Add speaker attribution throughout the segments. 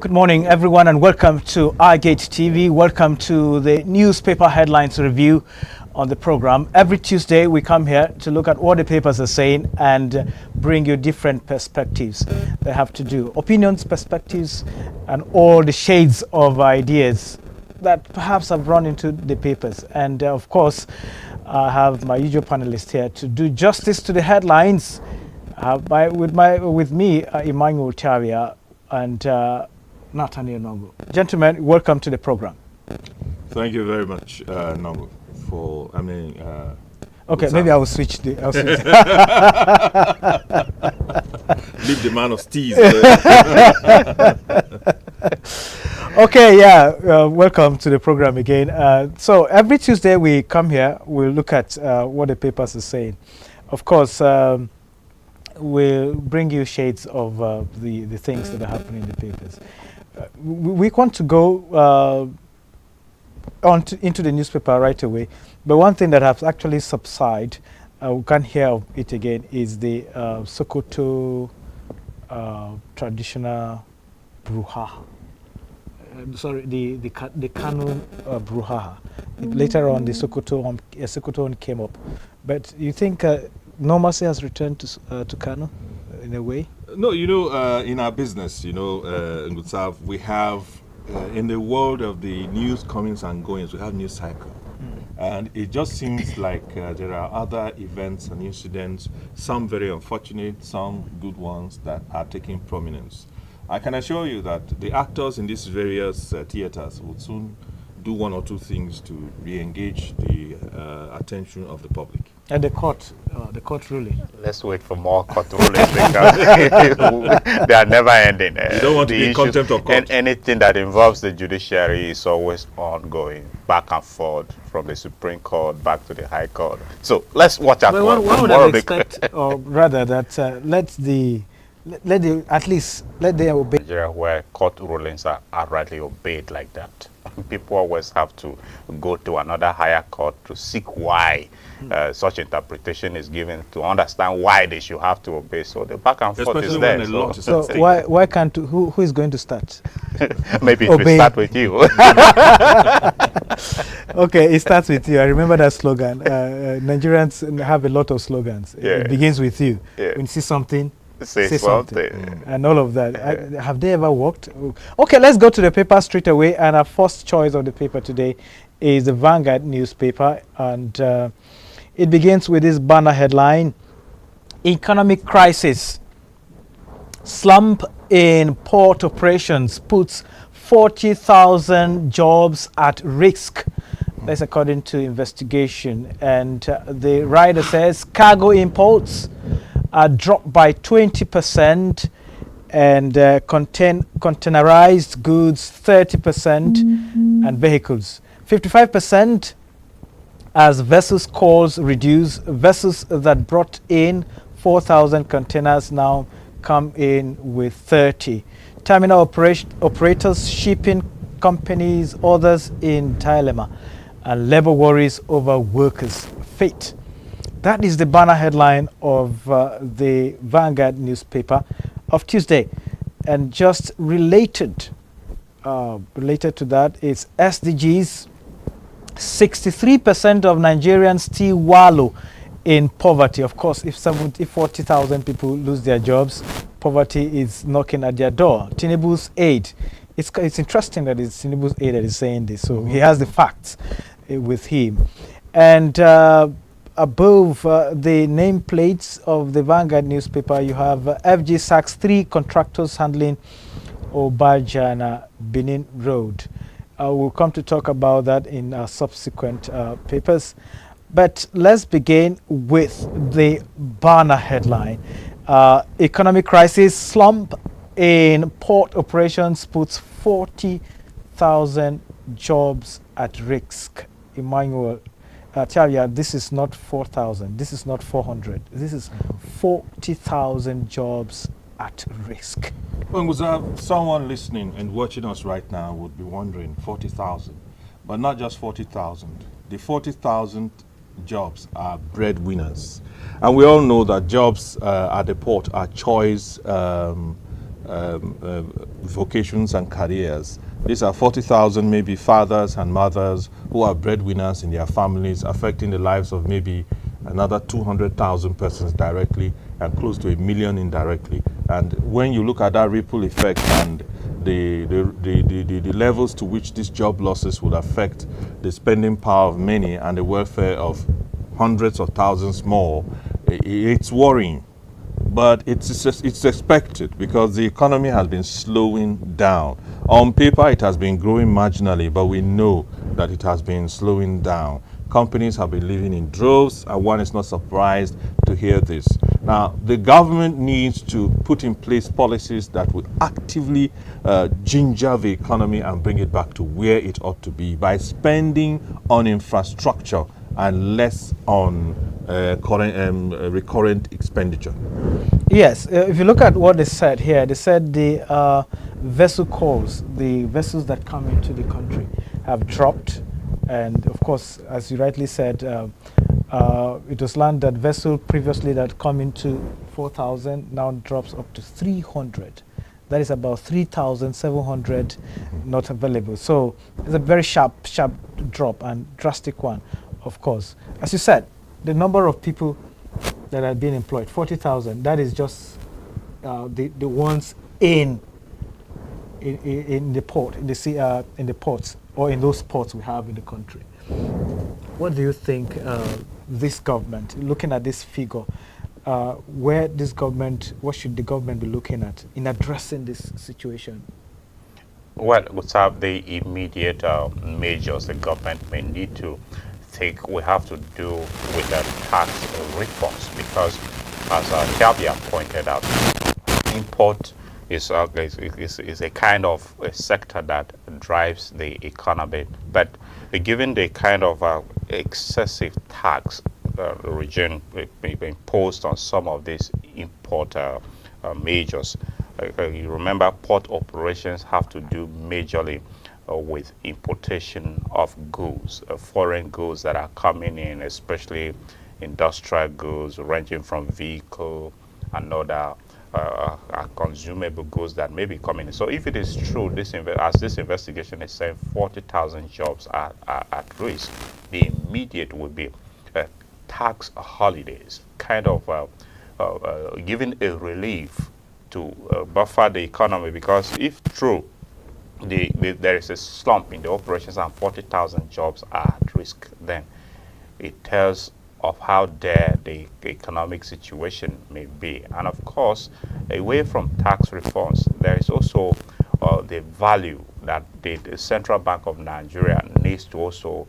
Speaker 1: Good morning, everyone, and welcome to iGate TV. Welcome to the newspaper headlines review on the program. Every Tuesday, we come here to look at what the papers are saying and bring you different perspectives that have to do, opinions, perspectives, and all the shades of ideas that perhaps have run into the papers. And of course, I have my usual panelists here to do justice to the headlines. With me, Emmanuel Tavia and Nathaniel Nongo. Gentlemen, welcome to the program.
Speaker 2: Thank you very much, Nongo, for,
Speaker 1: okay, maybe I will switch. Leave
Speaker 2: the man of steez.
Speaker 1: Okay, yeah, welcome to the program again. So every Tuesday we come here, we'll look at what the papers are saying. Of course, we'll bring you shades of the things that are happening in the papers. We want to go into the newspaper right away, but one thing that has actually subsided, we can't hear of it again, is the Sokoto traditional brouhaha. Sorry, the Kano brouhaha. Later on, the Sokoto one came up. But you think normalcy has returned to Kano in a way?
Speaker 2: No, in our business, in Gutsav, we have, in the world of the news comings and goings, we have news cycle. And it just seems like there are other events and incidents, some very unfortunate, some good ones that are taking prominence. I can assure you that the actors in these various theaters will soon do one or two things to re-engage the attention of the public.
Speaker 1: And the court ruling.
Speaker 3: Let's wait for more court rulings because they are never ending.
Speaker 2: You don't want to be in contempt of court.
Speaker 3: And anything that involves the judiciary is always ongoing, back and forth from the Supreme Court back to the High Court. So let's watch out for
Speaker 1: one would have expect, or rather, that at least let them obey.
Speaker 3: Nigeria, where court rulings are rightly obeyed like that. People always have to go to another higher court to seek why such interpretation is given, to understand why they should have to obey. So the back and forth is there.
Speaker 1: So why can't who is going to start?
Speaker 3: Maybe it will start with you.
Speaker 1: Okay, it starts with you. I remember that slogan. Nigerians have a lot of slogans.
Speaker 3: Yeah.
Speaker 1: It begins with you.
Speaker 3: Yeah.
Speaker 1: When you see something,
Speaker 3: say something.
Speaker 1: And all of that. Have they ever worked? Okay, let's go to the paper straight away. And our first choice of the paper today is the Vanguard newspaper. And it begins with this banner headline: Economic crisis. Slump in port operations puts 40,000 jobs at risk. That's according to investigation. And the writer says cargo imports dropped by 20%, and containerized goods 30%, and vehicles 55%, as vessels calls reduce. Vessels that brought in 4,000 containers now come in with 30. Terminal operators, shipping companies, others in dilemma, and labor worries over workers' fate. That is the banner headline of the Vanguard newspaper of Tuesday. And just related to that is SDGs. 63% of Nigerians still wallow in poverty. Of course, if 40,000 people lose their jobs, poverty is knocking at their door. Tinubu's aide. It's interesting that it's Tinubu's aide that is saying this. So he has the facts with him. And above the nameplates of the Vanguard newspaper, you have FG sacks 3 contractors handling Obajana Benin Road. We'll come to talk about that in subsequent papers. But let's begin with the banner headline. Economic crisis, slump in port operations puts 40,000 jobs at risk. Emmanuel Tavia, this is not 4,000, this is not 400, this is 40,000 jobs at risk.
Speaker 2: Well, someone listening and watching us right now would be wondering, 40,000, but not just 40,000. The 40,000 jobs are breadwinners. And we all know that jobs at the port are choice vocations and careers. These are 40,000 maybe fathers and mothers who are breadwinners in their families, affecting the lives of maybe another 200,000 persons directly and close to 1 million indirectly. And when you look at that ripple effect and the levels to which these job losses would affect the spending power of many and the welfare of hundreds of thousands more, it's worrying. But it's expected because the economy has been slowing down. On paper, it has been growing marginally, but we know that it has been slowing down. Companies have been leaving in droves, and one is not surprised to hear this. Now, the government needs to put in place policies that would actively ginger the economy and bring it back to where it ought to be by spending on infrastructure and less on recurrent expenditure.
Speaker 1: Yes, if you look at what they said here, they said the vessel calls, the vessels that come into the country have dropped. And of course, as you rightly said, it was learned that vessel previously that come into 4,000 now drops up to 300. That is about 3,700 not available. So it's a very sharp drop and drastic one, of course. As you said, the number of people that are being employed, 40,000, that is just the ones in the port, in the sea, in the ports, or in those ports we have in the country. What do you think this government, looking at this figure, what should the government be looking at in addressing this situation?
Speaker 3: Well, what's up the immediate measures the government may need to take, we have to do with the tax reforms, because as Kelvin pointed out, import is a kind of a sector that drives the economy. But given the kind of excessive tax regime imposed on some of these import measures, you remember port operations have to do majorly with importation of goods, foreign goods that are coming in, especially industrial goods ranging from vehicle and other consumable goods that may be coming in. So if it is true, as this investigation is saying, 40,000 jobs are at risk, the immediate would be tax holidays, kind of giving a relief to buffer the economy, because if true, there is a slump in the operations and 40,000 jobs are at risk, then it tells of how dire the economic situation may be. And of course, away from tax reforms, there is also the value that the Central Bank of Nigeria needs to also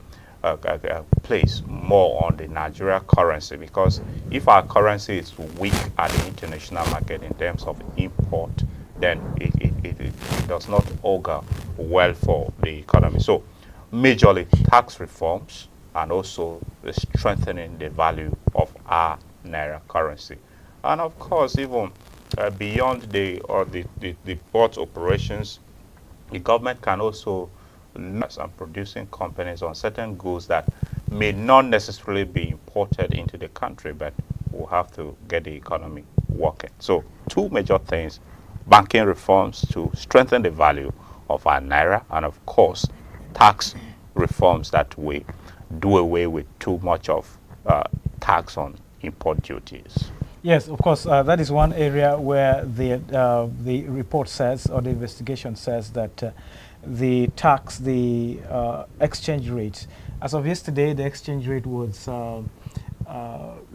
Speaker 3: place more on the Nigeria currency, because if our currency is weak at the international market in terms of import, then it does not augur well for the economy. So majorly tax reforms and also strengthening the value of our Naira currency. And of course, even beyond the port operations, the government can also look at producing companies on certain goods that may not necessarily be imported into the country, but will have to get the economy working. So two major things: banking reforms to strengthen the value of our Naira, and of course, tax reforms that we do away with too much of tax on import duties.
Speaker 1: Yes, of course, that is one area where the report says, or the investigation says, that the tax, the exchange rate, as of yesterday, the exchange rate was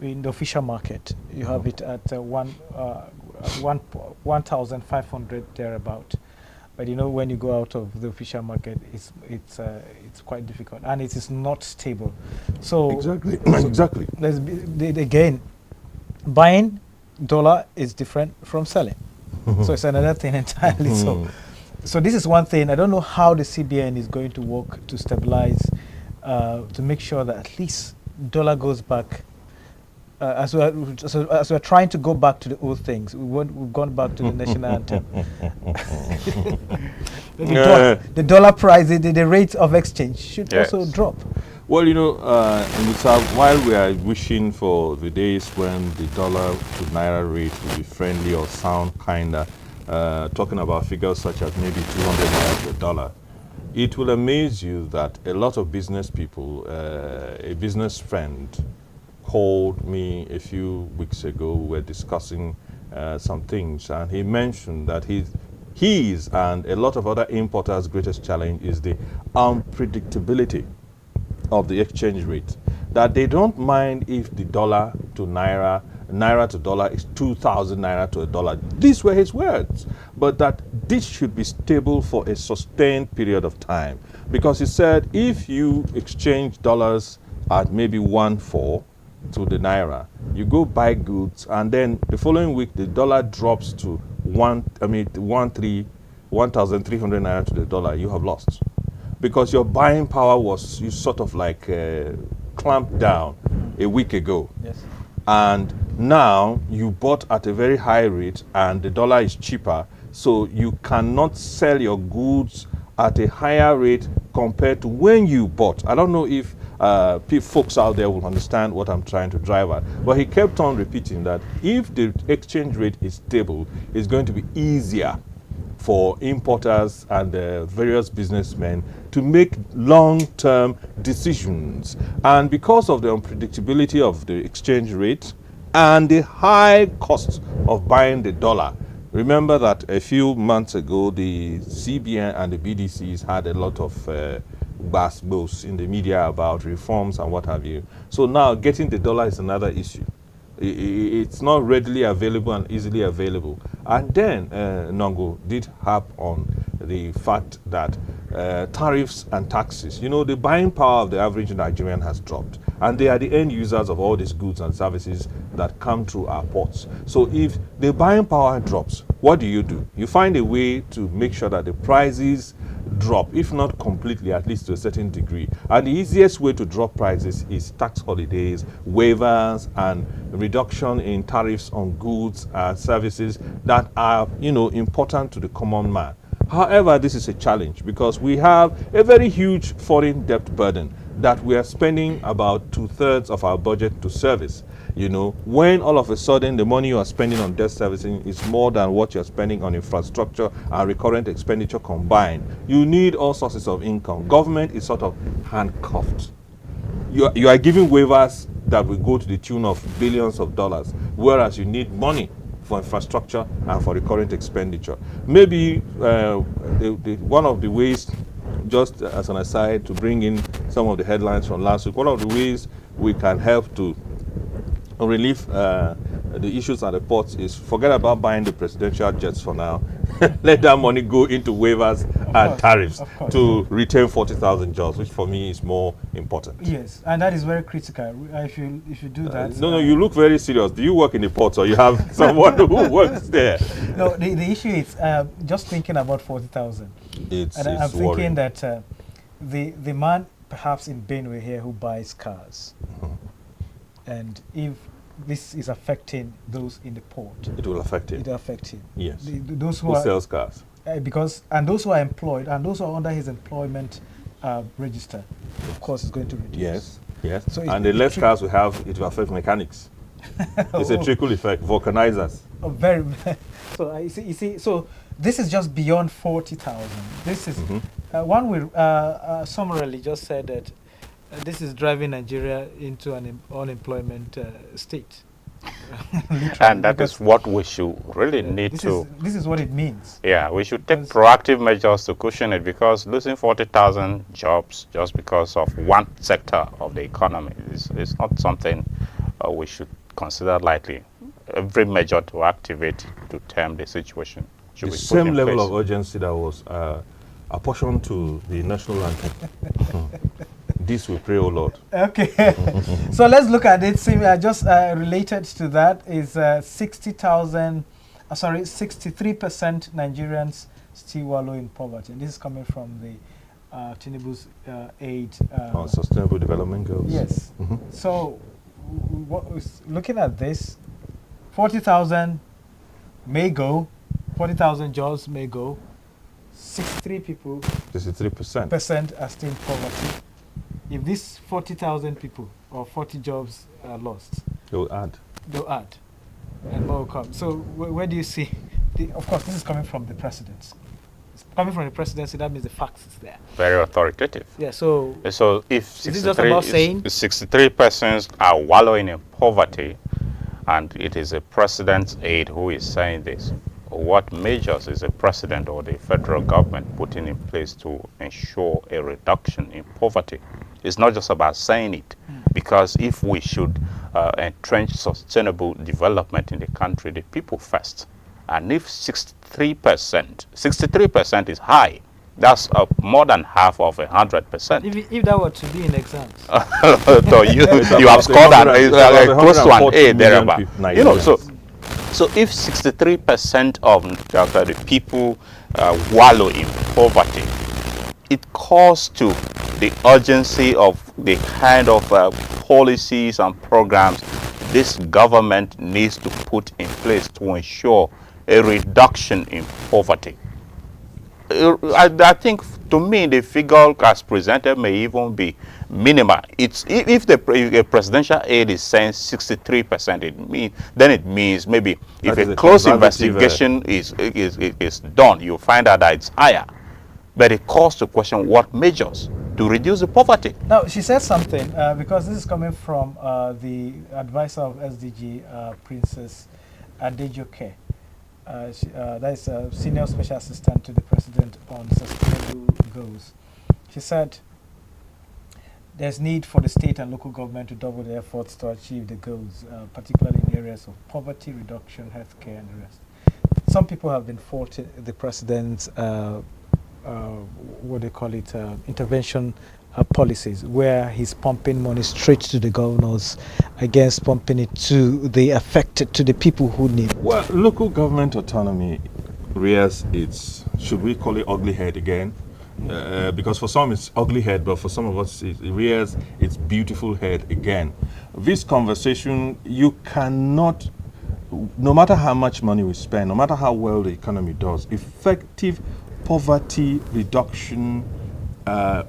Speaker 1: in the official market. You have it at 1,500 thereabout. But you know, when you go out of the official market, it's quite difficult, and it is not stable. So
Speaker 2: Exactly.
Speaker 1: so
Speaker 2: Exactly.
Speaker 1: again, buying dollar is different from selling. So it's another thing entirely. So this is one thing. I don't know how the CBN is going to work to stabilize, to make sure that at least dollar goes back. As we're trying to go back to the old things, we've gone back to the national anthem. The dollar price, the rate of exchange should also drop.
Speaker 2: Well, you know, while we are wishing for the days when the dollar to naira rate will be friendly or sound kinder, talking about figures such as maybe 200 naira to a dollar, it will amaze you that a lot of business people, a business friend called me a few weeks ago. We were discussing some things, and he mentioned that his and a lot of other importers' greatest challenge is the unpredictability of the exchange rate. That they don't mind if the dollar to naira, naira to dollar is 2,000 naira to a dollar. These were his words. But that this should be stable for a sustained period of time. Because he said if you exchange dollars at maybe 1.4 to the naira, you go buy goods, and then the following week the dollar drops to 1,300 naira to the dollar, you have lost. Because your buying power was you sort of like clamped down a week ago.
Speaker 1: Yes.
Speaker 2: And now you bought at a very high rate and the dollar is cheaper, so you cannot sell your goods at a higher rate compared to when you bought. I don't know if folks out there will understand what I'm trying to drive at, but he kept on repeating that if the exchange rate is stable, it's going to be easier for importers and various businessmen to make long-term decisions. And because of the unpredictability of the exchange rate and the high cost of buying the dollar, remember that a few months ago, the CBN and the BDCs had a lot of buzz in the media about reforms and what have you. So now getting the dollar is another issue. It's not readily available and easily available. And then Nongo did harp on the fact that tariffs and taxes, you know, the buying power of the average Nigerian has dropped. And they are the end users of all these goods and services that come through our ports. So if the buying power drops, what do? You find a way to make sure that the prices drop, if not completely, at least to a certain degree. And the easiest way to drop prices is tax holidays, waivers, and reduction in tariffs on goods and services that are, you know, important to the common man. However, this is a challenge because we have a very huge foreign debt burden that we are spending about 2/3 of our budget to service. You know, when all of a sudden the money you are spending on debt servicing is more than what you're spending on infrastructure and recurrent expenditure combined, you need all sources of income. Government is sort of handcuffed. You are giving waivers that will go to the tune of billions of dollars, whereas you need money for infrastructure and for recurrent expenditure. Maybe one of the ways, just as an aside to bring in some of the headlines from last week, one of the ways we can help to relieve the issues at the ports is forget about buying the presidential jets for now. Let that money go into waivers and tariffs to retain 40,000 jobs, which for me is more important.
Speaker 1: Yes, and that is very critical. If you do that.
Speaker 2: No, you look very serious. Do you work in the ports or you have someone who works there?
Speaker 1: No, the issue is just thinking about 40,000. I'm thinking that the man perhaps in Benue here who buys cars, and if this is affecting those in the port,
Speaker 2: it will affect him.
Speaker 1: It will affect him.
Speaker 2: Yes.
Speaker 1: Those who
Speaker 2: sells cars?
Speaker 1: And those who are employed and those who are under his employment register, of course, is going to reduce.
Speaker 2: Yes.
Speaker 1: So
Speaker 2: and the less cars we have, it will affect mechanics. It's a trickle effect. Vulcanizers.
Speaker 1: Oh, very. So you see. So this is just beyond 40,000. This is one will summarily just said that this is driving Nigeria into an unemployment state.
Speaker 3: And that is what we should really need to.
Speaker 1: This is what it means.
Speaker 3: Yeah, we should take proactive measures to cushion it, because losing 40,000 jobs just because of one sector of the economy is not something we should consider lightly. Every measure to activate to term the situation should be put in place.
Speaker 2: The same level of urgency that was apportioned to the national anthem. This we pray, O Lord.
Speaker 1: Okay. So let's look at it. Just related to that is 63% Nigerians still wallow in poverty. And this is coming from the Tinubu's aid.
Speaker 2: Sustainable Development Goals.
Speaker 1: Yes. So looking at this, 40,000 may go, 40,000 jobs may go, 63% are still in poverty. If these 40,000 people or 40 jobs are lost,
Speaker 2: they'll add.
Speaker 1: And more will come. So where do you see of course, this is coming from the presidency. It's coming from the presidency. That means the facts is there.
Speaker 3: Very authoritative.
Speaker 1: Yeah. So
Speaker 3: So if
Speaker 1: is it just about saying
Speaker 3: 63 persons are wallowing in poverty, and it is a president's aide who is saying this, what measures is the president or the federal government putting in place to ensure a reduction in poverty? It's not just about saying it, because if we should entrench sustainable development in the country, the people first. And if 63% is high, that's more than half of 100%.
Speaker 1: if that were to be in exams,
Speaker 3: So you have scored close to an A thereabout. You know, so if 63% of the people wallow in poverty, it calls to the urgency of the kind of policies and programs this government needs to put in place to ensure a reduction in poverty. I think, to me, the figure as presented may even be minimal. It's if the presidential aide is saying 63%, then it means maybe if a close investigation is done, you'll find out that it's higher. But it calls to question what measures to reduce the poverty.
Speaker 1: now she said something because this is coming from the advisor of SDG, Princess Adejoke. That is a senior special assistant to the president on sustainable goals. She said there's need for the state and local government to double their efforts to achieve the goals, particularly in areas of poverty reduction, healthcare, and the rest. Some people have been faulting the president's what they call it, intervention policies, where he's pumping money straight to the governors against pumping it to the affected, to the people who need it.
Speaker 2: Well, local government autonomy rears its, should we call it ugly head again? Because for some it's ugly head, but for some of us it rears its beautiful head again. This conversation, you cannot, no matter how much money we spend, no matter how well the economy does, effective poverty reduction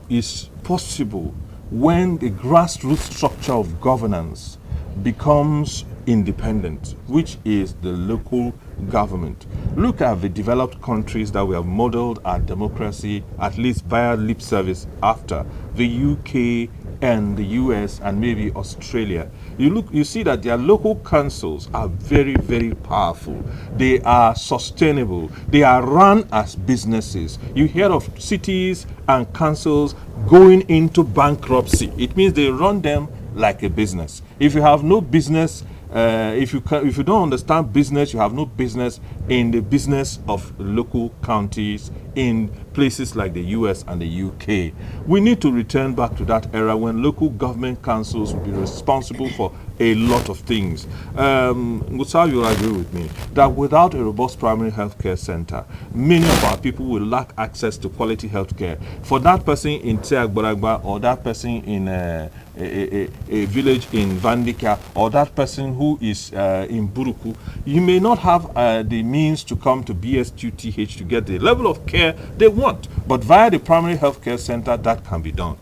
Speaker 2: is possible when the grassroots structure of governance becomes independent, which is the local government. Look at the developed countries that we have modeled our democracy, at least via lip service, after: the UK and the US and maybe Australia. You see that their local councils are very, very powerful. They are sustainable. They are run as businesses. You hear of cities and councils going into bankruptcy. It means they run them like a business. If you have no business, if you don't understand business, you have no business in the business of local counties in places like the US and the UK. We need to return back to that era when local government councils would be responsible for a lot of things. Ngusau, you will agree with me that without a robust primary health care center, many of our people will lack access to quality health care. For that person in Tiagboragba, or that person in a village in Vandika, or that person who is in Buruku, you may not have the means to come to BSQTH to get the level of care they want. But via the primary health care center, that can be done.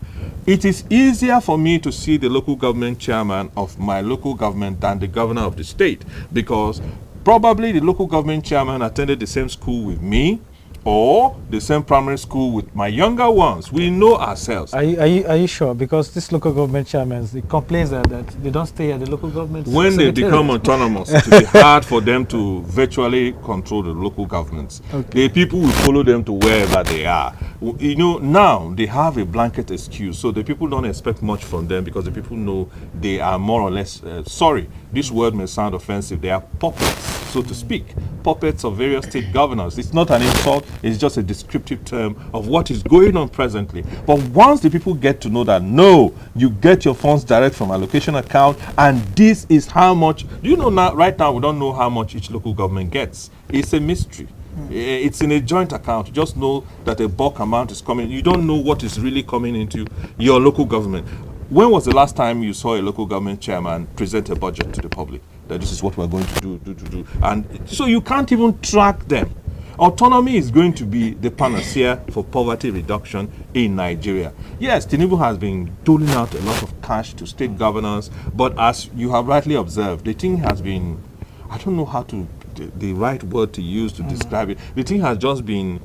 Speaker 2: It is easier for me to see the local government chairman of my local government than the governor of the state, because probably the local government chairman attended the same school with me, or the same primary school with my younger ones. We know ourselves.
Speaker 1: Are you sure? Because this local government chairmen, the complaints are that they don't stay at the local government.
Speaker 2: When they become autonomous, it will be hard for them to virtually control the local governments.
Speaker 1: Okay.
Speaker 2: The people will follow them to wherever they are. You know, now they have a blanket excuse, so the people don't expect much from them because the people know they are more or less, sorry, this word may sound offensive, they are puppets, so to speak, puppets of various state governors. It's not an insult, it's just a descriptive term of what is going on presently. But once the people get to know that, no, you get your funds direct from allocation account, and this is how much, you know, now, right now we don't know how much each local government gets. It's a mystery. It's in a joint account. You just know that a bulk amount is coming. You don't know what is really coming into your local government. When was the last time you saw a local government chairman present a budget to the public that this is what we're going to do? And so you can't even track them. Autonomy is going to be the panacea for poverty reduction in Nigeria. Yes, Tinubu has been doling out a lot of cash to state governors, but as you have rightly observed, the thing has been, I don't know how to the right word to use to describe it. The thing has just been.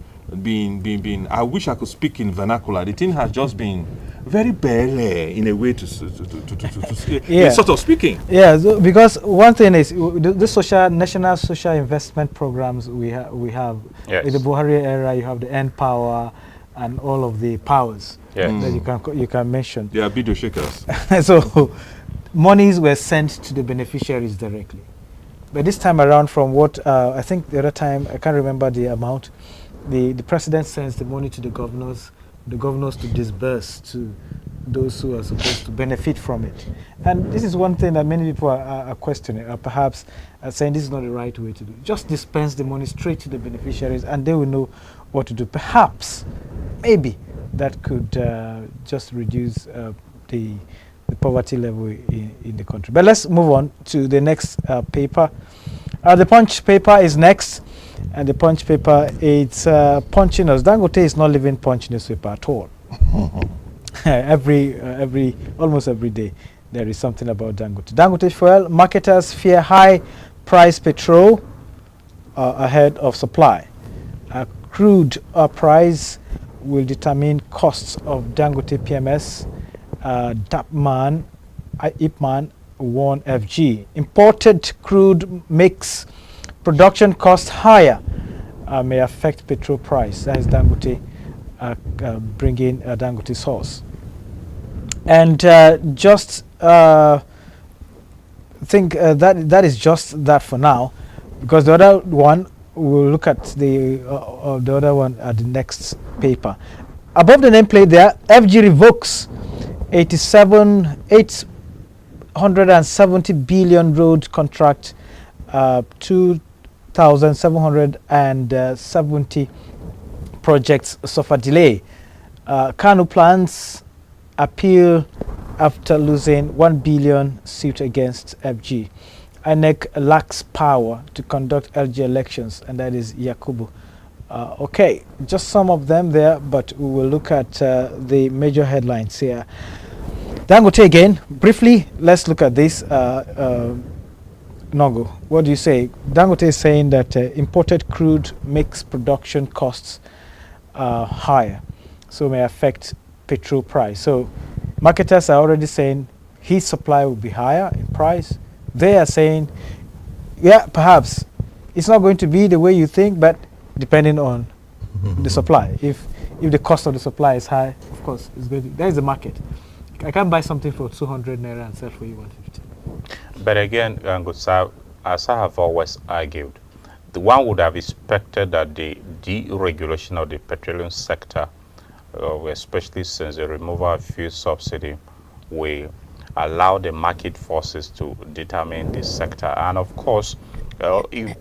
Speaker 2: I wish I could speak in vernacular. The thing has just been very bare in a way to
Speaker 1: Yeah.
Speaker 2: sort of speaking.
Speaker 1: Yeah, because one thing is the national social investment programs we have
Speaker 3: Yes.
Speaker 1: in the Buhari era. You have the N Power and all of the powers
Speaker 3: Yes.
Speaker 1: that you can mention.
Speaker 2: They are video shakers.
Speaker 1: So monies were sent to the beneficiaries directly. But this time around, from what I think the other time, I can't remember the amount, the president sends the money to the governors to disburse to those who are supposed to benefit from it. And this is one thing that many people are questioning, or perhaps saying this is not the right way to do it. Just dispense the money straight to the beneficiaries and they will know what to do. Perhaps, maybe, that could just reduce the poverty level in the country. But let's move on to the next paper. The Punch paper is next. And the Punch paper, it's punching us. Dangote is not leaving Punch newspaper at all. Almost every day, there is something about Dangote. Dangote fuel marketers fear high price petrol ahead of supply. Crude price will determine costs of Dangote PMS. Ipman warn FG. Imported crude makes production costs higher, may affect petrol price. That is Dangote bringing Dangote source. And just think that is just that for now, because the other one, we'll look at the other one at the next paper. Above the nameplate there, FG revokes 870 billion road contract, 2,770 projects suffer delay. Kanu plans appeal after losing 1 billion suit against FG. INEC lacks power to conduct LG elections, and that is Yakubu. Okay, just some of them there, but we will look at the major headlines here. Dangote again, briefly, let's look at this. Nogo, what do you say? Dangote is saying that imported crude makes production costs higher, so may affect petrol price. So marketers are already saying his supply will be higher in price. They are saying, yeah, perhaps it's not going to be the way you think, but depending on the supply. If the cost of the supply is high, of course, it's going to, there is a market. I can't buy something for 200 naira and sell for you 150.
Speaker 3: But again, as I have always argued, the one would have expected that the deregulation of the petroleum sector, especially since the removal of fuel subsidy, will allow the market forces to determine the sector. And of course,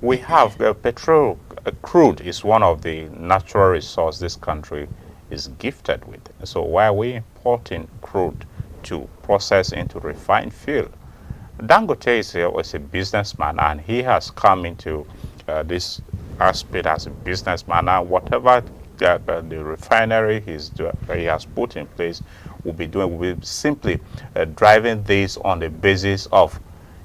Speaker 3: we have petrol, crude is one of the natural resources this country is gifted with. So why are we importing crude to process into refined fuel? Dangote is a businessman, and he has come into this aspect as a businessman. And whatever the refinery he has put in place will be simply driving this on the basis of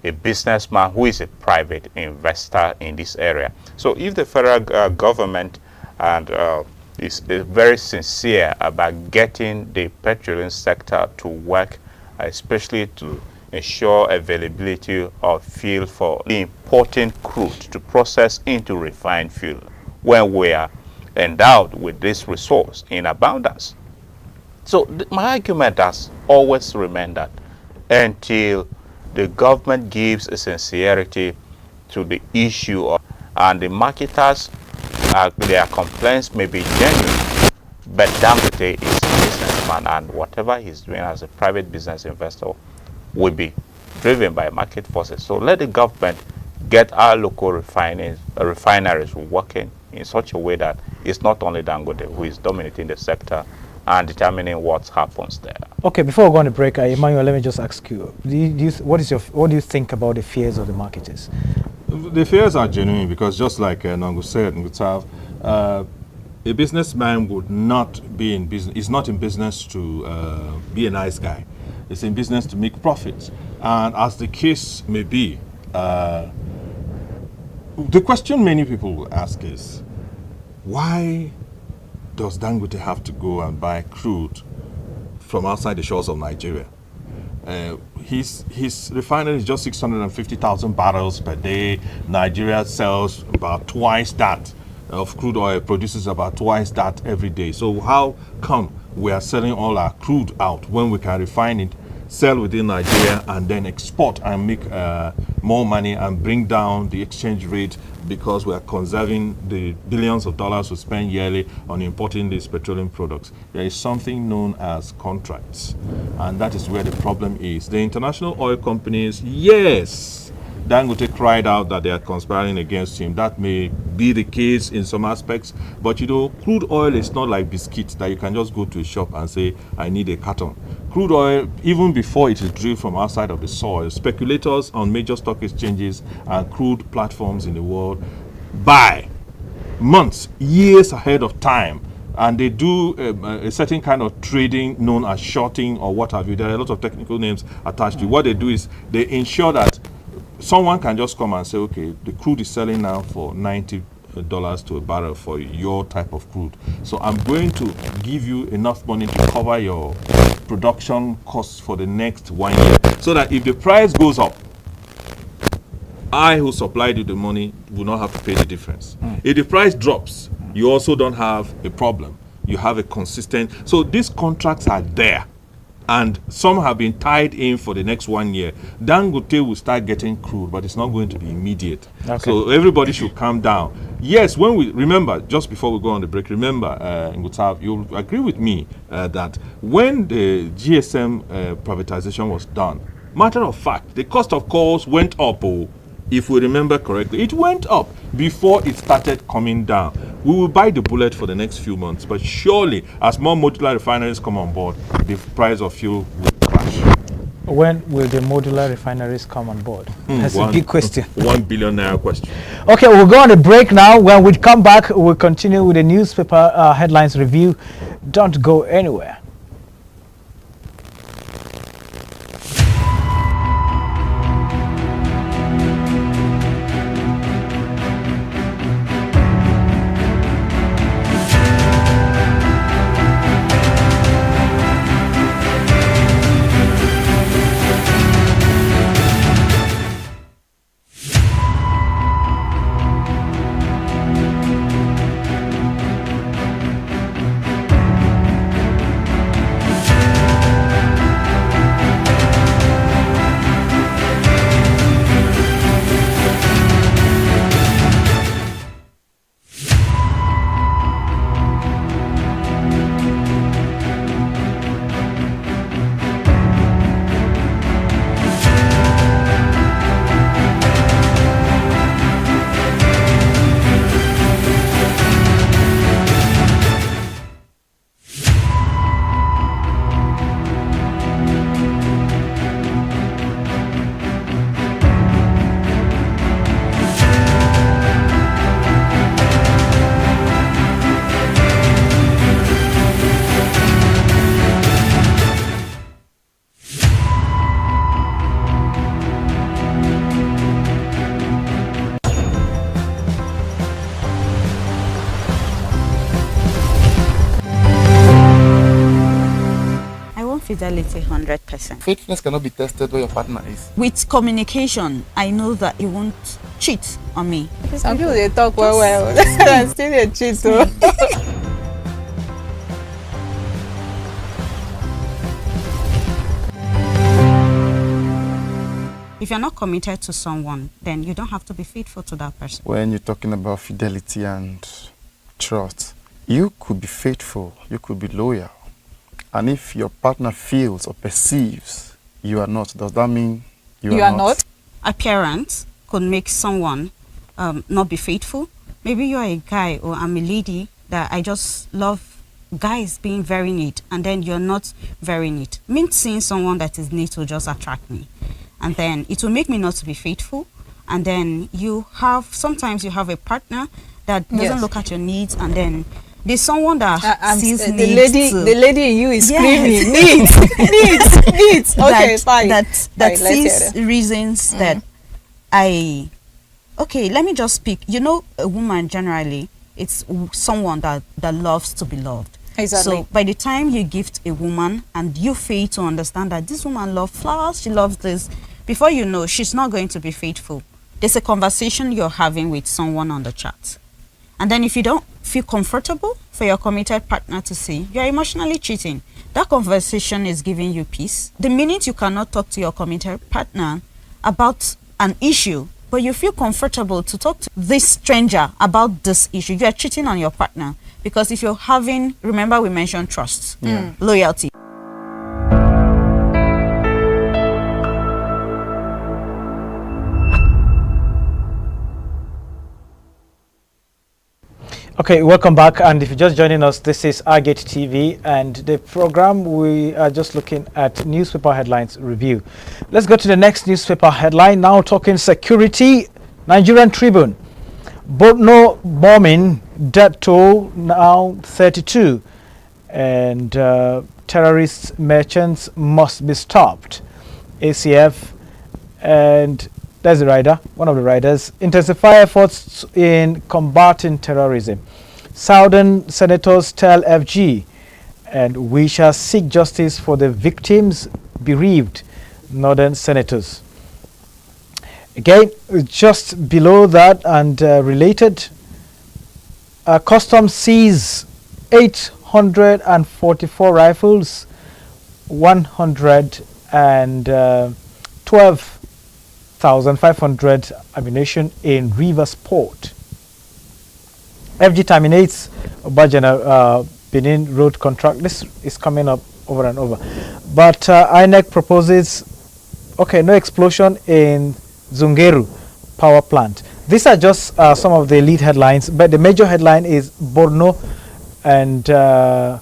Speaker 3: a businessman who is a private investor in this area. So if the federal government and is very sincere about getting the petroleum sector to work, especially to ensure availability of fuel for importing crude to process into refined fuel, when we are endowed with this resource in abundance. So my argument has always remained that until the government gives a sincerity to the issue and the marketers, their complaints may be genuine, but Dangote is a businessman, and whatever he's doing as a private business investor will be driven by market forces. So let the government get our local refineries working in such a way that it's not only Dangote who is dominating the sector and determining what happens there.
Speaker 1: Okay, before we go on the break, Emmanuel, let me just ask you, what do you think about the fears of the marketers?
Speaker 2: The fears are genuine because, just like Nangu said, a businessman would not be in business. Is not in business to be a nice guy. It's in business to make profits. And as the case may be, the question many people will ask is, why does Dangote have to go and buy crude from outside the shores of Nigeria? His refinery is just 650,000 barrels per day. Nigeria sells about twice that of crude oil, produces about twice that every day. So how come we are selling all our crude out when we can refine it, sell within Nigeria, and then export and make more money and bring down the exchange rate, because we are conserving the billions of dollars we spend yearly on importing these petroleum products? There is something known as contracts, and that is where the problem is. The international oil companies, yes, Dangote cried out that they are conspiring against him. That may be the case in some aspects, but you know, crude oil is not like biscuits that you can just go to a shop and say, I need a carton. Crude oil, even before it is drilled from outside of the soil, speculators on major stock exchanges and crude platforms in the world buy months, years ahead of time, and they do a certain kind of trading known as shorting or what have you. There are a lot of technical names attached to it. What they do is they ensure that someone can just come and say, okay, the crude is selling now for $90 to a barrel for your type of crude. So I'm going to give you enough money to cover your production costs for the next 1 year, so that if the price goes up, I who supplied you the money will not have to pay the difference. If the price drops, you also don't have a problem. You have a consistent. So these contracts are there, and some have been tied in for the next 1 year. Dangote will start getting crude, but it's not going to be immediate. Okay. So everybody should calm down. Yes, when we remember, just before we go on the break, remember, Ngutav, you'll agree with me that when the GSM privatization was done, matter of fact, the cost of calls went up. If we remember correctly, it went up before it started coming down. We will bite the bullet for the next few months, but surely, as more modular refineries come on board, the price of fuel will crash.
Speaker 1: When will the modular refineries come on board? That's a big question.
Speaker 2: ₦1 billion question.
Speaker 1: Okay, we'll go on a break now. When we come back, we'll continue with the newspaper headlines review. Don't go anywhere.
Speaker 4: Fidelity 100%.
Speaker 5: Faithfulness cannot be tested where your partner is.
Speaker 4: With communication, I know that you won't cheat on me.
Speaker 6: Some people they talk well, and still they cheat too.
Speaker 4: If you're not committed to someone, then you don't have to be faithful to that person.
Speaker 5: When you're talking about fidelity and trust, you could be faithful, you could be loyal. And if your partner feels or perceives you are not, does that mean you are not?
Speaker 4: Appearance could make someone not be faithful. Maybe you're a guy or I'm a lady that I just love guys being very neat, and then you're not very neat. Me seeing someone that is neat will just attract me. And then it will make me not to be faithful. And then sometimes you have a partner that doesn't look at your needs, and then there's someone that sees
Speaker 6: the lady in you is screaming, neat. Okay, fine.
Speaker 4: That sees reasons that I Okay, let me just speak. You know, a woman generally, it's someone that loves to be loved.
Speaker 6: Exactly.
Speaker 4: So by the time you gift a woman and you fail to understand that this woman loves flowers, she loves this, before you know, she's not going to be faithful. There's a conversation you're having with someone on the chat. And then if you don't feel comfortable for your committed partner to see, you're emotionally cheating. That conversation is giving you peace. The minute you cannot talk to your committed partner about an issue, but you feel comfortable to talk to this stranger about this issue, you are cheating on your partner. Because if you're having, remember we mentioned trust, loyalty.
Speaker 1: Okay, welcome back. And if you're just joining us, this is Agate TV, and the program we are just looking at newspaper headlines review. Let's go to the next newspaper headline. Now talking security. Nigerian Tribune. Borno bombing, death toll now 32, and terrorist merchants must be stopped. ACF, and there's the rider, one of the riders. Intensify efforts in combating terrorism. Southern senators tell FG, and we shall seek justice for the victims bereaved. Northern senators. Again, just below that and related, customs seize 844 rifles, 112,500 ammunition in Rivers Port. FG terminates Obajana Benin road contract. This is coming up over and over. But INEC proposes, okay, no explosion in Zungeru power plant. These are just some of the lead headlines, but the major headline is Borno and the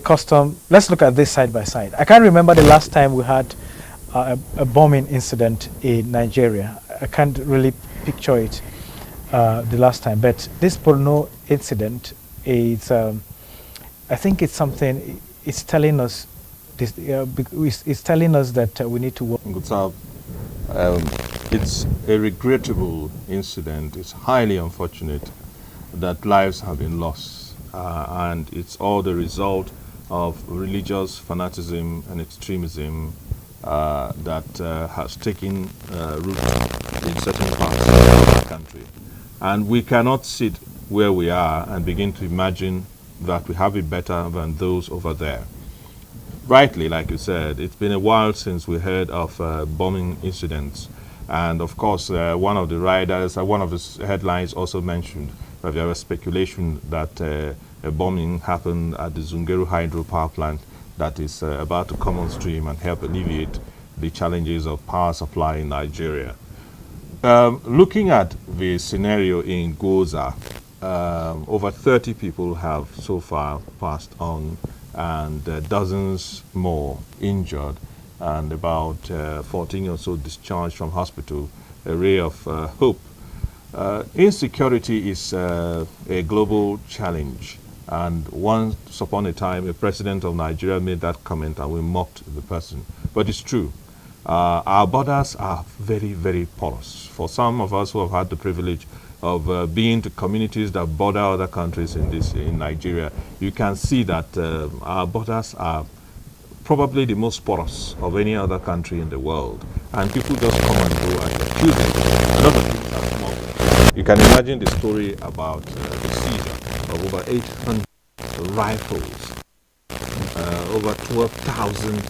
Speaker 1: custom. Let's look at this side by side. I can't remember the last time we had a bombing incident in Nigeria. I can't really picture it the last time, but this Borno incident is, I think it's something, it's telling us this, it's telling us that we need to work.
Speaker 2: Good sir. It's a regrettable incident. It's highly unfortunate that lives have been lost, and it's all the result of religious fanaticism and extremism that has taken root in certain parts of the country. And we cannot sit where we are and begin to imagine that we have it better than those over there. Rightly, like you said, it's been a while since we heard of bombing incidents. And of course, one of the riders, one of the headlines also mentioned that there was speculation that a bombing happened at the Zungeru hydro power plant that is about to come on stream and help alleviate the challenges of power supply in Nigeria. Looking at the scenario in Goza, over 30 people have so far passed on, and dozens more injured, and about 14 or so discharged from hospital. A ray of hope. Insecurity is a global challenge, and once upon a time a president of Nigeria made that comment and we mocked the person, but it's true. Our borders are very, very porous. For some of us who have had the privilege of being to communities that border other countries in Nigeria, you can see that our borders are probably the most porous of any other country in the world, and people just come and go and accuse them. A lot of things are small. You can imagine the story about the seizure of over 800 rifles, over 12,000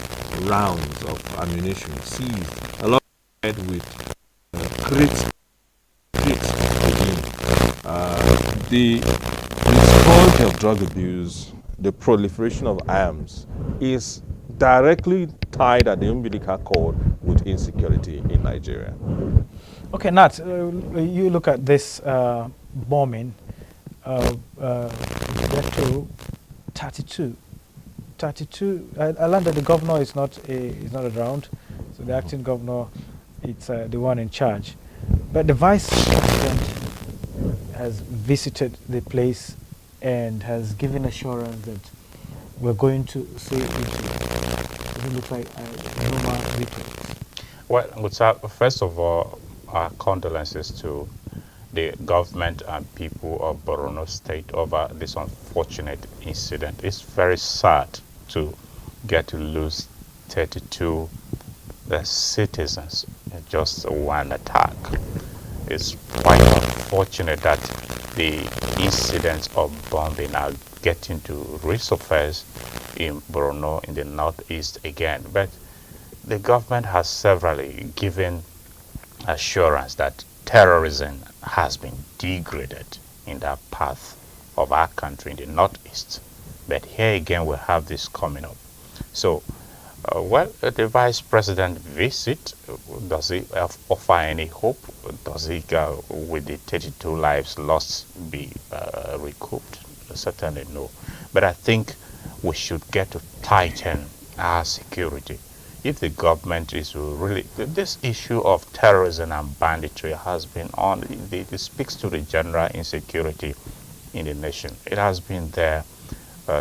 Speaker 2: rounds of ammunition seized, a lot with crates. The scourge of drug abuse, the proliferation of arms, is directly tied at the umbilical cord with insecurity in Nigeria.
Speaker 1: Okay, Nat, you look at this bombing, get to 32. I learned that the governor is not around, so the acting governor, it's the one in charge. But the vice president has visited the place and has given assurance that we're going to see it doesn't look like a normal repeat.
Speaker 3: Well, first of all, our condolences to the government and people of Borno State over this unfortunate incident. It's very sad to get to lose 32 citizens in just one attack. It's quite unfortunate that the incidents of bombing are getting to resurface in Borno in the northeast again. But the government has severally given assurance that terrorism has been degraded in that path of our country in the northeast. But here again we have this coming up. So, the vice president visit, does it offer any hope? Does it, with the 32 lives lost, be recouped? Certainly no. But I think we should get to tighten our security. If the government is really, this issue of terrorism and banditry has been on, it speaks to the general insecurity in the nation. It has been there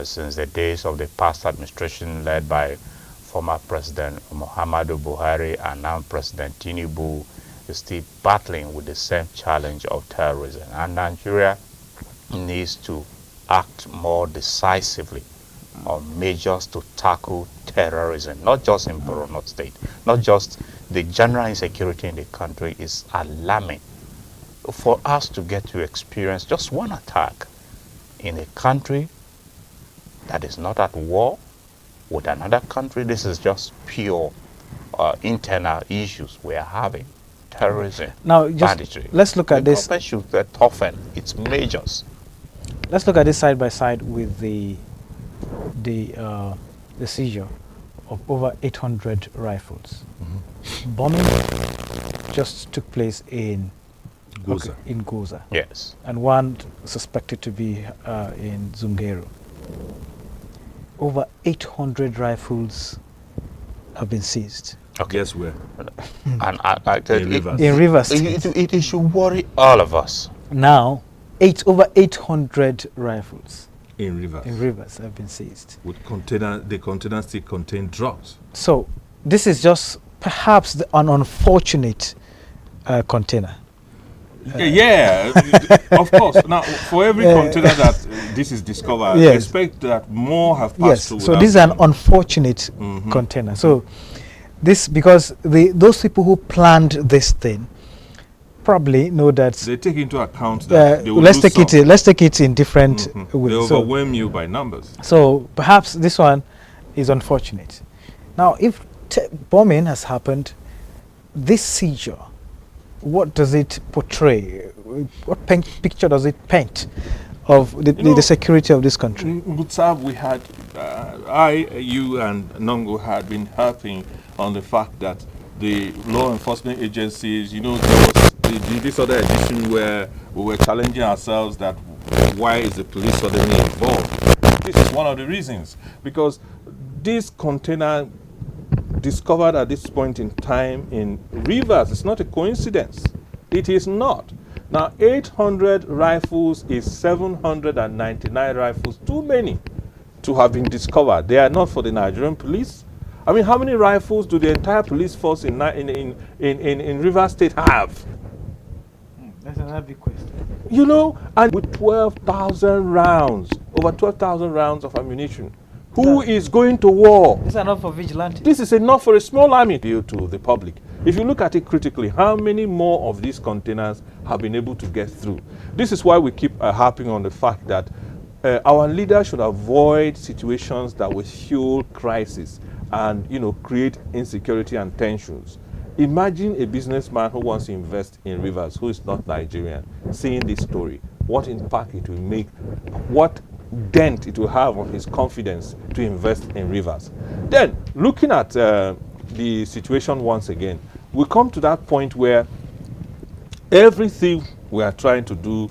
Speaker 3: since the days of the past administration led by former President Muhammadu Buhari and now President Tinubu is still battling with the same challenge of terrorism. And Nigeria needs to act more decisively on measures to tackle terrorism, not just in Borno State, not just the general insecurity in the country is alarming. For us to get to experience just one attack in a country that is not at war with another country, this is just pure internal issues we are having. Terrorism,
Speaker 1: Now, just
Speaker 3: banditry.
Speaker 1: let's look at
Speaker 3: The
Speaker 1: this.
Speaker 3: government should toughen its measures.
Speaker 1: Let's look at this side by side with the seizure of over 800 rifles. Bombing just took place in
Speaker 2: Goza.
Speaker 1: in Goza,
Speaker 3: Yes.
Speaker 1: and one suspected to be in Zungeru. Over 800 rifles have been seized
Speaker 2: Guess where?
Speaker 3: And
Speaker 2: In Rivers.
Speaker 1: in Rivers State.
Speaker 3: it should worry all of us.
Speaker 1: Now, over 800 rifles
Speaker 2: In Rivers.
Speaker 1: in Rivers have been seized.
Speaker 2: With container, the containers still contain drugs.
Speaker 1: So this is just perhaps an unfortunate container.
Speaker 2: Yeah, of course. Now, for every container that this is discovered,
Speaker 1: Yes.
Speaker 2: expect that more have passed
Speaker 1: Yes.
Speaker 2: through.
Speaker 1: So
Speaker 2: without
Speaker 1: this is an
Speaker 2: being-
Speaker 1: unfortunate container. So this, because those people who planned this thing probably know that.
Speaker 2: They take into account that they will
Speaker 1: let's
Speaker 2: lose
Speaker 1: take
Speaker 2: some.
Speaker 1: it. Let's take it in different
Speaker 2: They
Speaker 1: ways. So,
Speaker 2: overwhelm you by numbers.
Speaker 1: so perhaps this one is unfortunate. Now, if bombing has happened, this seizure, what does it portray? What picture does it paint of the security of this country?
Speaker 2: In Butsab, we had, you and Nongo had been harping on the fact that the law enforcement agencies, there was this other edition where we were challenging ourselves that why is the police suddenly involved? This is one of the reasons, because this container discovered at this point in time in Rivers, it's not a coincidence. It is not. Now, 800 rifles is 799 rifles too many to have been discovered. They are not for the Nigerian police. I mean, how many rifles do the entire police force in Rivers State have?
Speaker 1: That's another big question.
Speaker 2: And with 12,000 rounds, over 12,000 rounds of ammunition, who is going to war?
Speaker 1: These are not for vigilantes.
Speaker 2: This is enough for a small army to the public. If you look at it critically, how many more of these containers have been able to get through? This is why we keep harping on the fact that our leaders should avoid situations that will fuel crisis and create insecurity and tensions. Imagine a businessman who wants to invest in Rivers, who is not Nigerian, seeing this story. What impact it will make, what dent it will have on his confidence to invest in Rivers. Then, looking at the situation once again, we come to that point where everything we are trying to do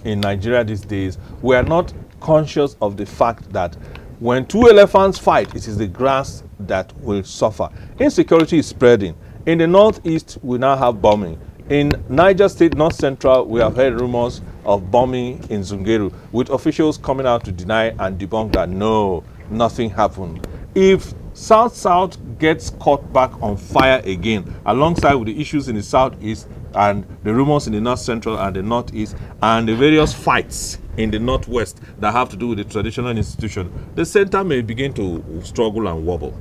Speaker 2: in Nigeria these days, we are not conscious of the fact that when two elephants fight, it is the grass that will suffer. Insecurity is spreading. In the northeast, we now have bombing. In Niger State, North Central, we have heard rumors of bombing in Zungeru, with officials coming out to deny and debunk that no, nothing happened. If South gets caught back on fire again, alongside with the issues in the southeast, and the rumors in the North Central and the Northeast, and the various fights in the Northwest that have to do with the traditional institution, the center may begin to struggle and wobble.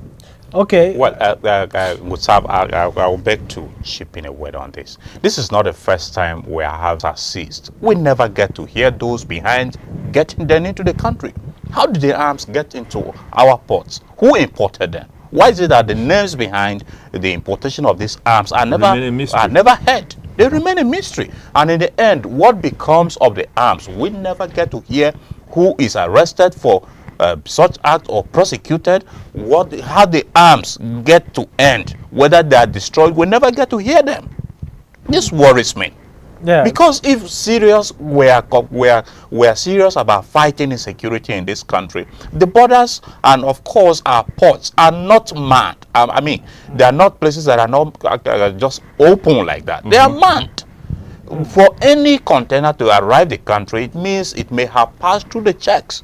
Speaker 1: Okay.
Speaker 3: Well, Gustav, I will beg to chip in a word on this. This is not the first time where arms are seized. We never get to hear those behind getting them into the country. How did the arms get into our ports? Who imported them? Why is it that the names behind the importation of these arms are never heard? They remain a mystery. And in the end, what becomes of the arms? We never get to hear who is arrested for such act or prosecuted, how the arms get to end, whether they are destroyed. We never get to hear them. This worries me.
Speaker 1: Yeah.
Speaker 3: Because if we're serious about fighting insecurity in this country, the borders and of course our ports are not manned. I mean, they are not places that are not just open like that. They are manned. For any container to arrive the country, it means it may have passed through the checks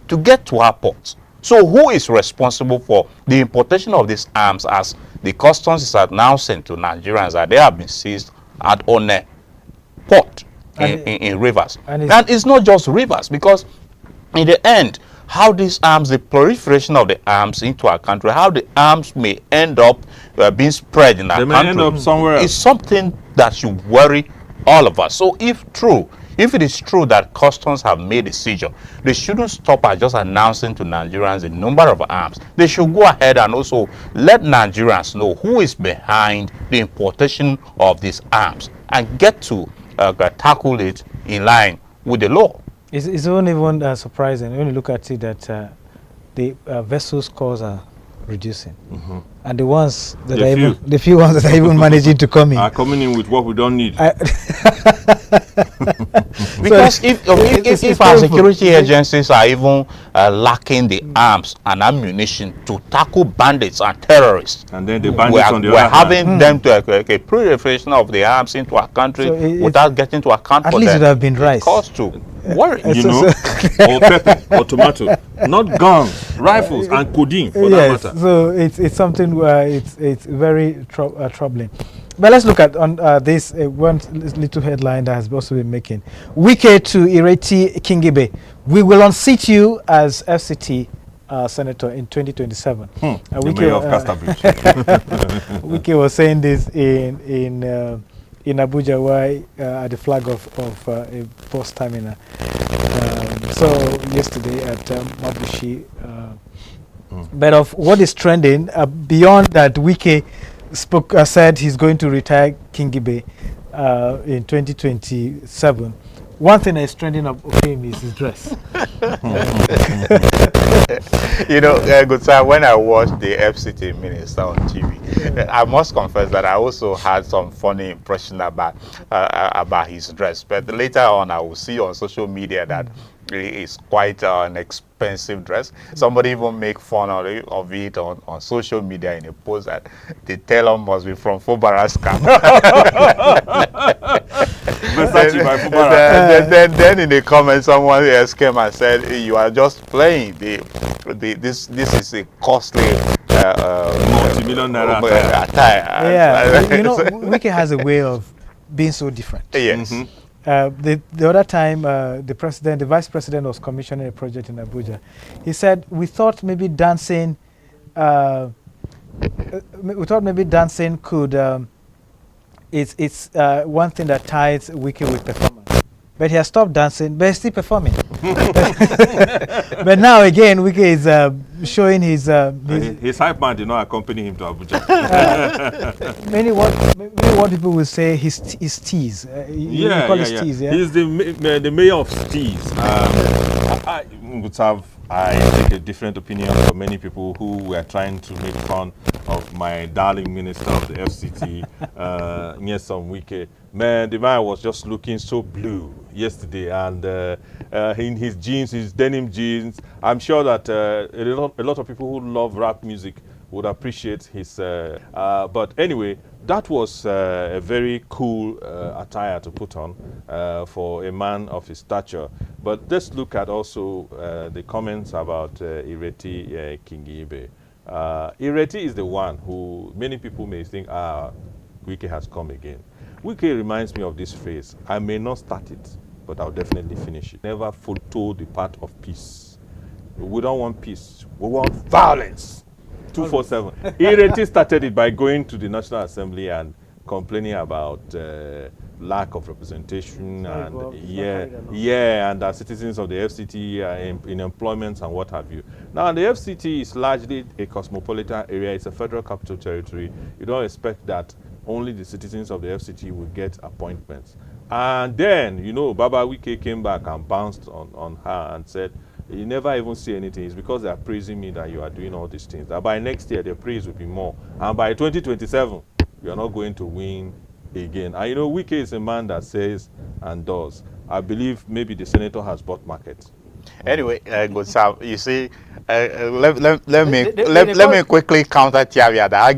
Speaker 3: to get to our ports. So who is responsible for the importation of these arms, as the customs is announcing to Nigerians that they have been seized at One port in rivers? And it's not just rivers, because in the end, how these arms, the proliferation of the arms into our country, how the arms may end up being spread in our country,
Speaker 2: end up somewhere else.
Speaker 3: Is something that should worry all of us. So if it is true that customs have made a seizure, they shouldn't stop at just announcing to Nigerians the number of arms. They should go ahead and also let Nigerians know who is behind the importation of these arms and get to tackle it in line with the law.
Speaker 1: It's not even surprising when you look at it that the vessels calls are reducing, and the ones that the few ones that are even managing to come in
Speaker 2: are coming in with what we don't need.
Speaker 3: Because if our security agencies are even lacking the arms and ammunition to tackle bandits and terrorists,
Speaker 2: and then the bandits on the
Speaker 3: we're
Speaker 2: other
Speaker 3: having them to a proliferation of the arms into our country without getting to account
Speaker 1: at
Speaker 3: for
Speaker 1: least
Speaker 3: them.
Speaker 1: it have been right.
Speaker 3: Cause to worry.
Speaker 2: You know, or pepper or tomato, not guns, rifles, and codeine for that matter.
Speaker 1: So it's something where it's very troubling. But let's look at on this one little headline that has also been making. Wike to Ireti Kingibe. We will unseat you as FCT senator in 2027.
Speaker 2: The mayor of Castabridge.
Speaker 1: Wike was saying this in Abuja, where at the flag of a bus terminal. So yesterday at Mabushi. But of what is trending beyond that, Wike said he's going to retire Kingibe in 2027. One thing that is trending of him is his dress.
Speaker 3: You know, good sir, when I watched the FCT minister on TV, I must confess that I also had some funny impression about his dress. But later on, I will see on social media that it's quite an expensive dress. Somebody even make fun of it on social media in a post that the tailor must be from Fubaraska. Then in the comments, someone else came and said, "You are just playing. This is a costly
Speaker 2: multi-million naira
Speaker 3: attire."
Speaker 1: Yeah, you know, Wike has a way of being so different.
Speaker 3: Yes.
Speaker 1: The other time, the vice president was commissioning a project in Abuja. He said, we thought maybe dancing could, it's one thing that ties Wike with performance. But he has stopped dancing, but he's still performing. But now again, Wike is showing his
Speaker 2: hype man did not accompany him to Abuja.
Speaker 1: Many what people will say his tease.
Speaker 2: Yeah.
Speaker 1: Tease, yeah.
Speaker 2: He's the mayor of Steez. I take a different opinion from many people who were trying to make fun of my darling minister of the FCT, Nyesom Wike. Man, the man was just looking so blue yesterday, and in his jeans, his denim jeans. I'm sure that a lot of people who love rap music would appreciate his. But anyway, that was a very cool attire to put on for a man of his stature. But let's look at also the comments about Ireti Kingibe. Ireti is the one who many people may think, Wike has come again. Wike reminds me of this phrase: I may not start it, but I'll definitely finish it. Never foretold the path of peace. We don't want peace. We want violence. 247. Ireti started it by going to the National Assembly and complaining about lack of representation and and citizens of the FCT are in employment and what have you. Now the FCT is largely a cosmopolitan area. It's a federal capital territory. You don't expect that only the citizens of the FCT will get appointments. And then, you know, Baba Wike came back and bounced on her and said, you never even see anything. It's because they are praising me that you are doing all these things. That by next year, the praise will be more. And by 2027, you are not going to win again. And you know, Wike is a man that says and does. I believe maybe the senator has bought market.
Speaker 3: Anyway, good Sam, you see, let me quickly counter Tiavia that I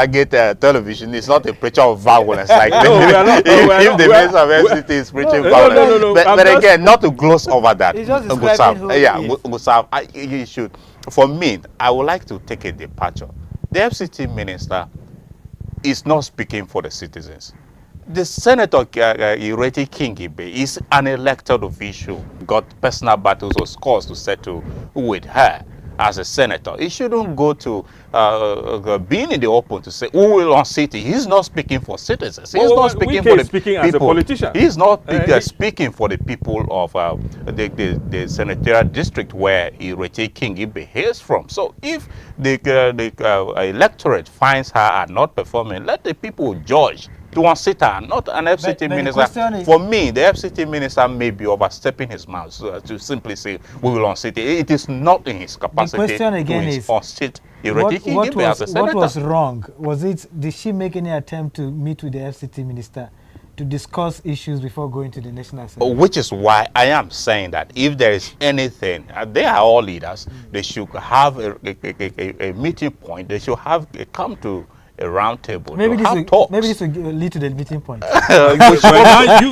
Speaker 3: get television. It's not a preacher of violence like if the minister of FCT is preaching violence.
Speaker 2: No,
Speaker 3: but again, not to gloss over that.
Speaker 1: He's just
Speaker 3: Good
Speaker 1: describing
Speaker 3: Sam,
Speaker 1: who he is.
Speaker 3: Good Sam, you should. For me, I would like to take a departure. The FCT minister is not speaking for the citizens. The Senator Ireti Kingibe is an elected official, got personal battles or scores to settle with her as a senator. He shouldn't go to being in the open to say, who will unseat it? He's not speaking for citizens. He's not speaking for the
Speaker 2: speaking
Speaker 3: people.
Speaker 2: As a politician.
Speaker 3: He's not speaking for the people of the senatorial district where Ireti Kingibe hails from. So if the electorate finds her not performing, let the people judge to unseat her, not an FCT minister. For me, the FCT minister may be overstepping his mouth to simply say, we will unseat it. It is not in his capacity
Speaker 1: question again
Speaker 3: to
Speaker 1: is,
Speaker 3: unseat Ireti Kingibe as a senator.
Speaker 1: What was wrong? Was it, did she make any attempt to meet with the FCT minister to discuss issues before going to the National Assembly?
Speaker 3: Which is why I am saying that if there is anything, they are all leaders, they should have a meeting point, they should have come to a round table.
Speaker 1: Maybe
Speaker 3: to
Speaker 1: this
Speaker 3: have
Speaker 1: will,
Speaker 3: talks.
Speaker 1: maybe this will lead to the meeting point.
Speaker 3: But
Speaker 2: both
Speaker 3: for
Speaker 2: of you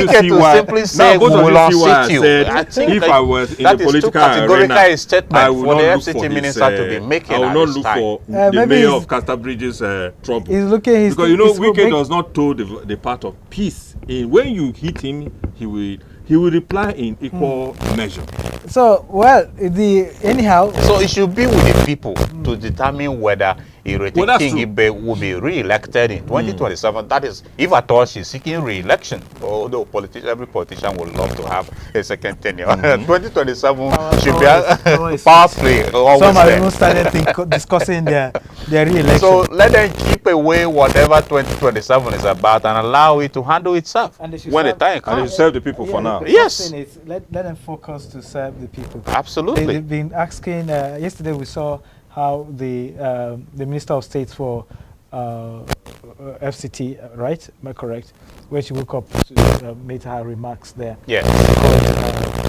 Speaker 3: Wike
Speaker 2: see
Speaker 3: to
Speaker 2: why.
Speaker 3: simply say,
Speaker 2: both
Speaker 3: we
Speaker 2: of
Speaker 3: will
Speaker 2: you see why
Speaker 3: unseat you.
Speaker 2: said
Speaker 3: I think
Speaker 2: if
Speaker 3: that
Speaker 2: I was in
Speaker 3: that
Speaker 2: the
Speaker 3: is too
Speaker 2: political
Speaker 3: categorical
Speaker 2: arena,
Speaker 3: a statement
Speaker 2: I will
Speaker 3: for
Speaker 2: not
Speaker 3: the
Speaker 2: look
Speaker 3: FCT
Speaker 2: for
Speaker 3: minister
Speaker 2: his,
Speaker 3: to be making
Speaker 2: I will
Speaker 3: at
Speaker 2: not
Speaker 3: this
Speaker 2: look
Speaker 3: time.
Speaker 2: for the
Speaker 1: maybe
Speaker 2: mayor
Speaker 1: he's-
Speaker 2: of Castabridge's trouble.
Speaker 1: He's looking. He's
Speaker 2: Because you know,
Speaker 1: he's
Speaker 2: Wike
Speaker 1: make-
Speaker 2: does not toe the path of peace. When you hit him, he will reply in equal measure.
Speaker 1: So well, anyhow.
Speaker 3: So it should be with the people to determine whether Ireti
Speaker 2: that's
Speaker 3: Kingibe will be re-elected in 2027. That is, if at all she's seeking re-election. Although every politician would love to have a second tenure. 2027 should be
Speaker 1: always.
Speaker 3: power play. Always
Speaker 1: Some have
Speaker 3: there.
Speaker 1: even started discussing their re-election.
Speaker 3: So let them keep away whatever 2027 is about and allow it to handle itself
Speaker 1: And they should
Speaker 3: when the
Speaker 1: serve-
Speaker 3: time
Speaker 2: And they
Speaker 3: comes.
Speaker 2: should serve the people for
Speaker 1: Yeah,
Speaker 2: now.
Speaker 1: the
Speaker 3: Yes.
Speaker 1: first thing is let them focus to serve the people.
Speaker 3: Absolutely.
Speaker 1: They've been asking. Yesterday we saw how the Minister of State for FCT, right? Am I correct? Where she woke up to made her remarks there.
Speaker 3: Yes.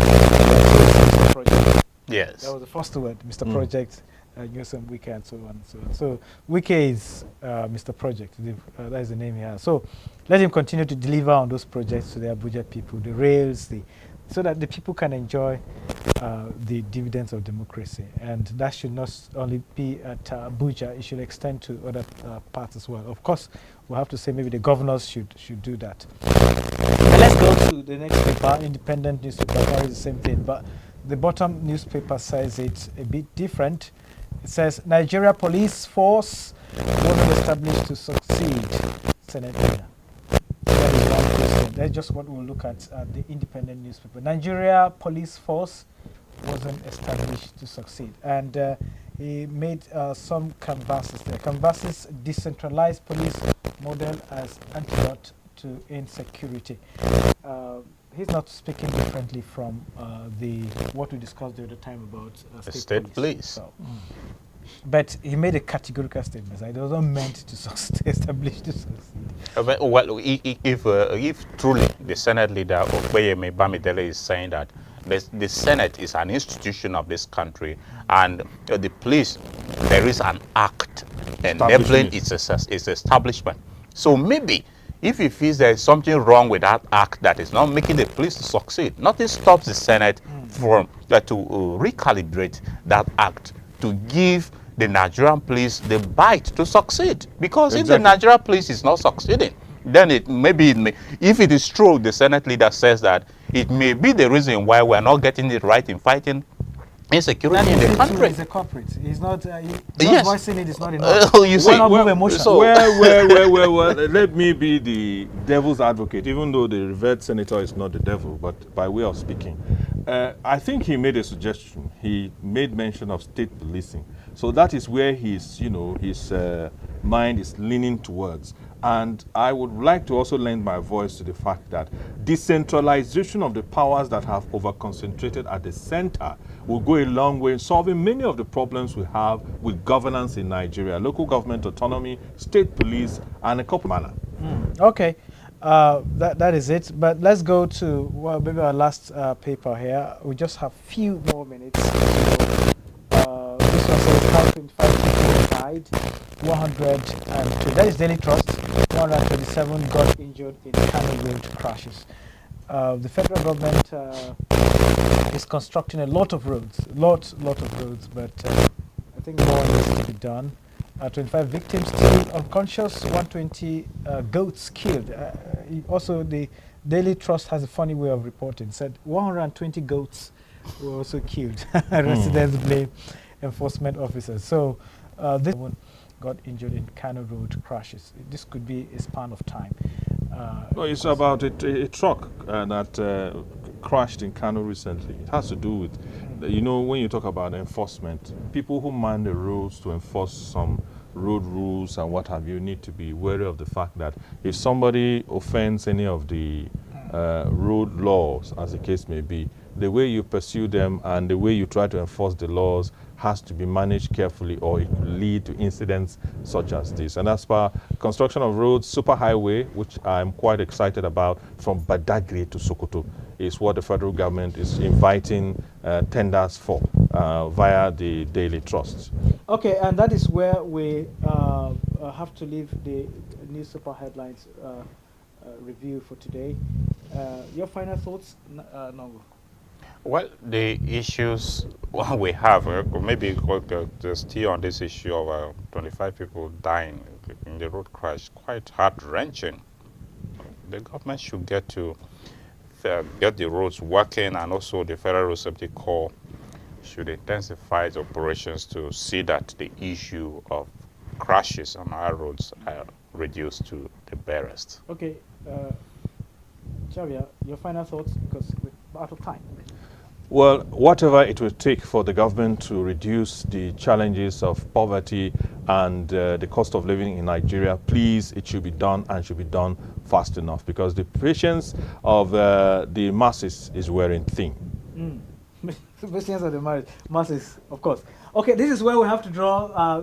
Speaker 1: Mr. Project.
Speaker 3: Yes.
Speaker 1: That was the first word, Mr. Project, Newsom Wike, and so on and so on. So Wike is Mr. Project. That is the name he has. So let him continue to deliver on those projects to the Abuja people, the rails, so that the people can enjoy the dividends of democracy. And that should not only be at Abuja, it should extend to other parts as well. Of course, we'll have to say maybe the governors should do that. And let's go to the next paper, Independent newspaper. That is the same thing, but the bottom newspaper says it a bit different. It says, Nigeria police force wasn't established to succeed. Senate leader. That is one question. That's just what we'll look at the Independent newspaper. Nigeria police force wasn't established to succeed. And he made some canvases there. Canvases decentralized police model as antidote to insecurity. He's not speaking differently from what we discussed the other time about
Speaker 3: State police.
Speaker 1: So, but he made a categorical statement. It wasn't meant to establish to succeed.
Speaker 3: Well, if truly the Senate leader Ogbeyemi Bamidele is saying that the Senate is an institution of this country and the police, there is an act enabling its establishment. So maybe if he feels there is something wrong with that act that is not making the police to succeed, nothing stops the Senate from to recalibrate that act to give the Nigerian police the bite to succeed. Because if the Nigerian police is not succeeding, then if it is true, the Senate leader says that it may be the reason why we're not getting it right in fighting insecurity in the country.
Speaker 1: He's a corporate. He's not. Just
Speaker 3: Yes.
Speaker 1: voicing it is not enough.
Speaker 3: You see,
Speaker 1: Why not move emotion?
Speaker 3: so-
Speaker 2: Well, let me be the devil's advocate, even though the revered senator is not the devil, but by way of speaking. I think he made a suggestion. He made mention of state policing. So that is where his mind is leaning towards. And I would like to also lend my voice to the fact that decentralization of the powers that have over-concentrated at the center will go a long way in solving many of the problems we have with governance in Nigeria, local government autonomy, state police, and a couple manner.
Speaker 1: Okay, that is it. But let's go to maybe our last paper here. We just have few more minutes. So, this one says how 25 people died, 102. That is Daily Trust. 127 got injured in Kano Road crashes. The federal government is constructing a lot of roads, lot of roads, but I think more needs to be done. 25 victims still unconscious, 120 goats killed. Also, the Daily Trust has a funny way of reporting. Said 120 goats were also killed. Residents blame enforcement officers. So this one got injured in Kano Road crashes. This could be a span of time.
Speaker 2: No, it's about a truck that crashed in Kano recently. It has to do with, you know, when you talk about enforcement, people who man the roads to enforce some road rules and what have you need to be wary of the fact that if somebody offends any of the road laws, as the case may be, the way you pursue them and the way you try to enforce the laws has to be managed carefully, or it could lead to incidents such as this. And as per construction of roads, superhighway, which I'm quite excited about, from Badagry to Sokoto, is what the federal government is inviting tenders for via the Daily Trust.
Speaker 1: Okay, and that is where we have to leave the news super headlines review for today. Your final thoughts, Nongo?
Speaker 3: Well, the issues we have, maybe still on this issue of 25 people dying in the road crash, quite heart-wrenching. The government should get to get the roads working, and also the Federal Road Safety Corps should intensify its operations to see that the issue of crashes on our roads are reduced to the barest.
Speaker 1: Okay, Xavier, your final thoughts, because we're out of time.
Speaker 2: Well, whatever it will take for the government to reduce the challenges of poverty and the cost of living in Nigeria, please, it should be done, and should be done fast enough, because the patience of the masses is wearing thin.
Speaker 1: Patience of the masses, of course. Okay, this is where we have to draw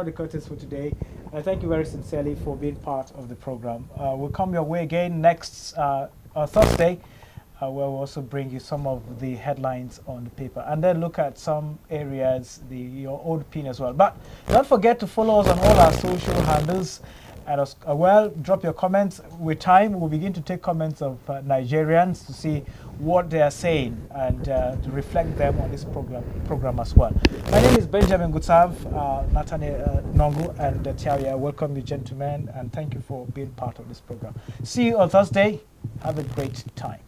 Speaker 1: the curtains for today. Thank you very sincerely for being part of the program. We'll come your way again next Thursday, where we'll also bring you some of the headlines on the paper, and then look at some areas, your own opinion as well. But don't forget to follow us on all our social handles, and as well, drop your comments. With time, we'll begin to take comments of Nigerians to see what they are saying, and to reflect them on this program as well. My name is Benjamin Gutsav, Nathaniel Nongo, and Tiaria. Welcome you, gentlemen, and thank you for being part of this program. See you on Thursday. Have a great time.